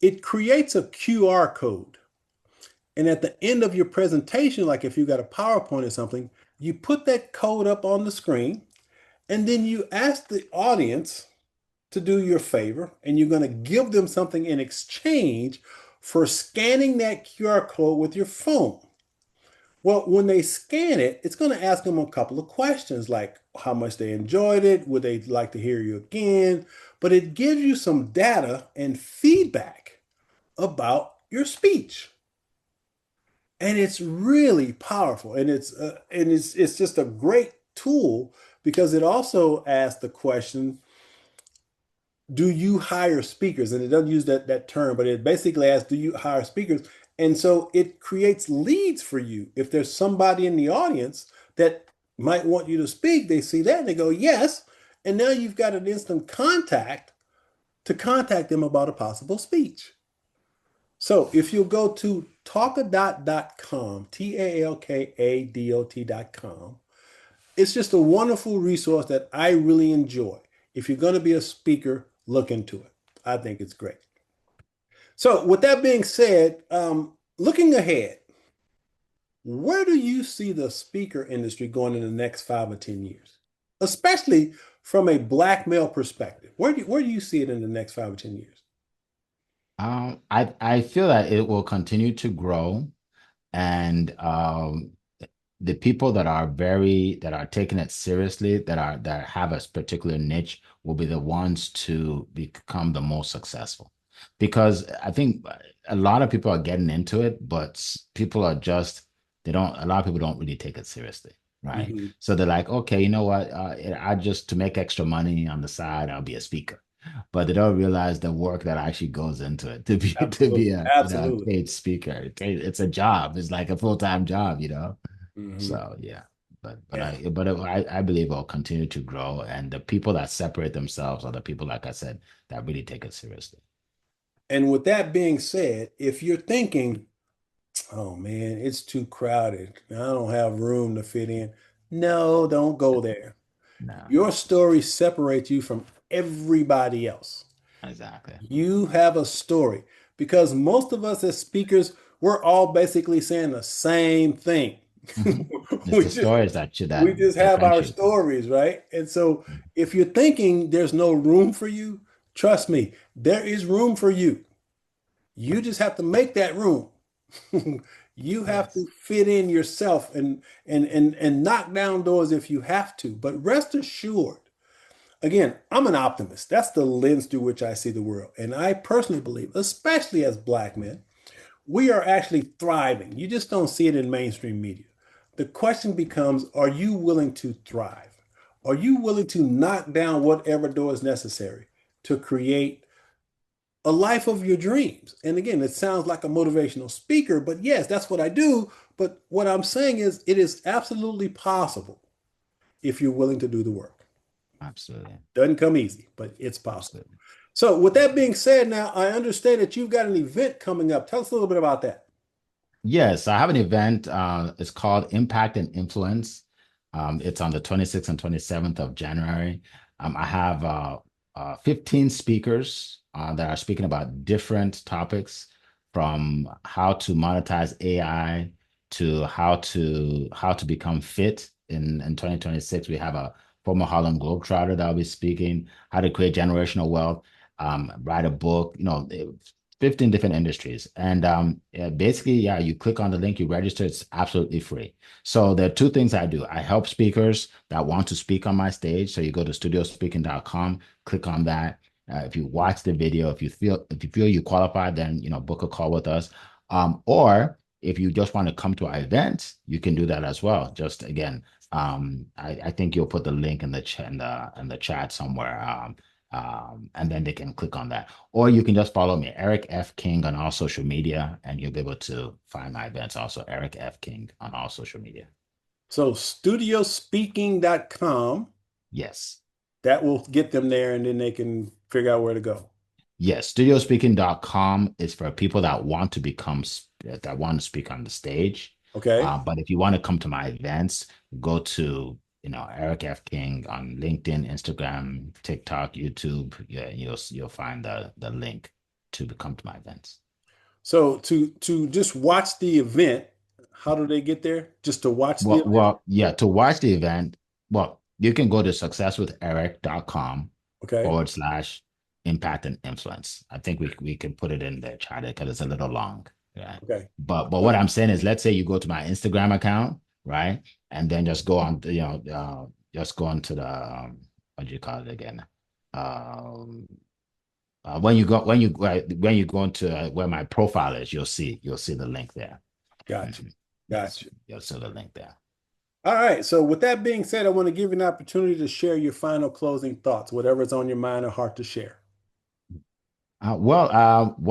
it creates a QR code. And at the end of your presentation, like if you got a PowerPoint or something, you put that code up on the screen, and then you ask the audience to do your favor, and you're going to give them something in exchange for scanning that QR code with your phone. Well, when they scan it, it's going to ask them a couple of questions like how much they enjoyed it, would they like to hear you again? But it gives you some data and feedback about your speech. And it's really powerful, and it's just a great tool because it also asks the question, do you hire speakers? And it doesn't use that term, but it basically asks, do you hire speakers? And so it creates leads for you. If there's somebody in the audience that might want you to speak, they see that and they go, yes. And now you've got an instant contact to contact them about a possible speech. So if you go to talkadot.com, talkadot.com, it's just a wonderful resource that I really enjoy. If you're going to be a speaker, look into it. I think it's great. So, with that being said, looking ahead, where do you see the speaker industry going in the next 5 or 10 years, especially from a Black male perspective? Where do you see it in the next 5 or 10 years? I feel that it will continue to grow, and the people that are taking it seriously, that have a particular niche, will be the ones to become the most successful. Because I think a lot of people are getting into it, but people are just they don't. A lot of people don't really take it seriously, right? Mhm. So they're like, okay, you know what? I just to make extra money on the side, I'll be a speaker, but they don't realize the work that actually goes into it to be Absolutely. a Absolutely. paid speaker. It's a job. It's like a full-time job. Hmm. So yeah, Yeah. I believe it'll continue to grow, and the people that separate themselves are the people, like I said, that really take it seriously. And with that being said, if you're thinking, oh man, it's too crowded, I don't have room to fit in, no, don't go there. No, Your story separates you from everybody else. exactly. You have a story because most of us as speakers, we're all basically saying the same thing. Hmm. It's We the just stories that you we that just have our differentiate us. stories, right? And so if you're thinking there's no room for you, trust me, there is room for you. You just have to make that room. You have to Yes, fit in yourself and knock down doors if you have to. But rest assured, again, I'm an optimist. That's the lens through which I see the world. And I personally believe, especially as Black men, we are actually thriving. You just don't see it in mainstream media. The question becomes, are you willing to thrive? Are you willing to knock down whatever door is necessary to create a life of your dreams? And again, it sounds like a motivational speaker, but yes, that's what I do. But what I'm saying is, it is absolutely possible if you're willing to do the work. absolutely, Doesn't come easy, but it's possible. absolutely. So, with that being said, now I understand that you've got an event coming up. Tell us a little bit about that. Yes, I have an event. It's called Impact and Influence. It's on the 26th and 27th of January. I have 15 speakers that are speaking about different topics, from how to monetize AI to how to become fit. In 2026, we have a former Harlem Globetrotter that will be speaking, how to create generational wealth, write a book, 15 different industries. And yeah, basically, yeah, you click on the link, you register, it's absolutely free. So there are two things I do. I help speakers that want to speak on my stage. So you go to studiospeaking.com, click on that. If you watch the video, if you feel you qualify, then book a call with us. Or if you just want to come to our event, you can do that as well. Just again, I think you'll put the link in the chat somewhere. And then they can click on that. Or you can just follow me, Eric F. King, on all social media, and you'll be able to find my events also, Eric F. King, on all social media. So, studiospeaking.com, Yes. that will get them there and then they can figure out where to go. Yes, studiospeaking.com is for people that want to that want to speak on the stage. Okay. But if you want to come to my events, go to Eric F. King on LinkedIn, Instagram, TikTok, YouTube. Yeah, you'll find the link to come to my events. So to just watch the event, how do they get there? Just to watch the event? Yeah, to watch the event, you can go to successwitheric.com Okay. /impact and influence. I think we can put it in there, Charlie, because it's a little long. Yeah. Okay. But what I'm saying is, let's say you go to my Instagram account, right? And then just go on, just go on to the what do you call it again? Um, when you go into where my profile is, you'll see the link there. Gotcha. Mhm. Yes, Gotcha. you'll see the link there. All right. So with that being said, I want to give you an opportunity to share your final closing thoughts, whatever's on your mind or heart to share. What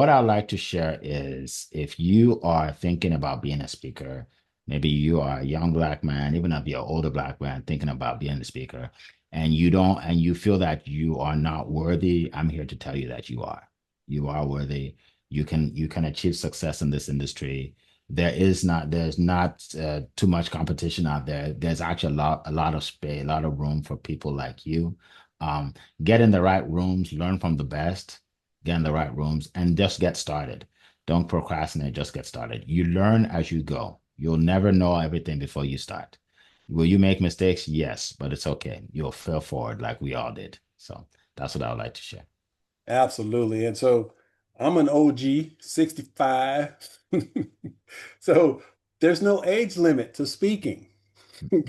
I'd like to share is if you are thinking about being a speaker, maybe you are a young black man, even if you're an older black man thinking about being a speaker, and you feel that you are not worthy, I'm here to tell you that you are. You are worthy. You can achieve success in this industry. There's not too much competition out there. There's actually a lot of space, a lot of room for people like you. Um, get in the right rooms, learn from the best, get in the right rooms, and just get started. Don't procrastinate, just get started. You learn as you go. You'll never know everything before you start. Will you make mistakes? Yes, but it's okay. You'll fail forward like we all did. So that's what I would like to share. Absolutely. And so I'm an OG, 65. So there's no age limit to speaking.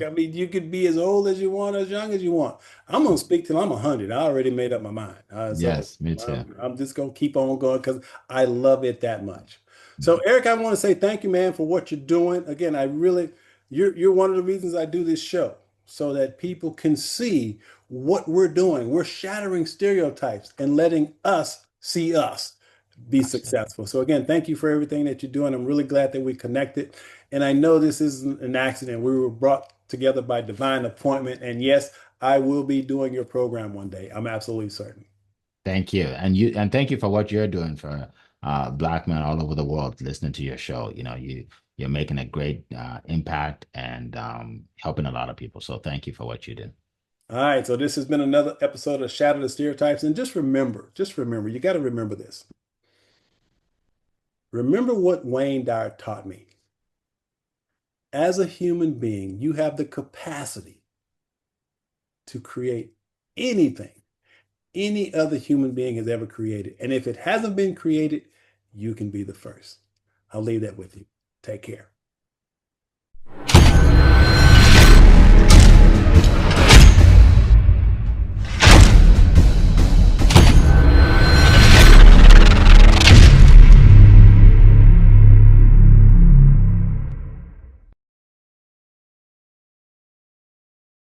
I mean, you could be as old as you want, as young as you want. I'm gonna speak till I'm 100. I already made up my mind. So Yes, me too. I'm just gonna keep on going because I love it that much. So Eric, I want to say thank you, man, for what you're doing. Again, you're one of the reasons I do this show so that people can see what we're doing. We're shattering stereotypes and letting us see us be Absolutely. successful. So again, thank you for everything that you're doing. I'm really glad that we connected. And I know this isn't an accident. We were brought together by divine appointment. And yes, I will be doing your program one day. I'm absolutely certain. Thank you. And thank you for what you're doing for black men all over the world listening to your show. You're making a great impact and helping a lot of people. So thank you for what you do. All right. So this has been another episode of Shatter the Stereotypes. And just remember, you got to remember this. Remember what Wayne Dyer taught me. As a human being, you have the capacity to create anything any other human being has ever created. And if it hasn't been created, you can be the first. I'll leave that with you. Take care.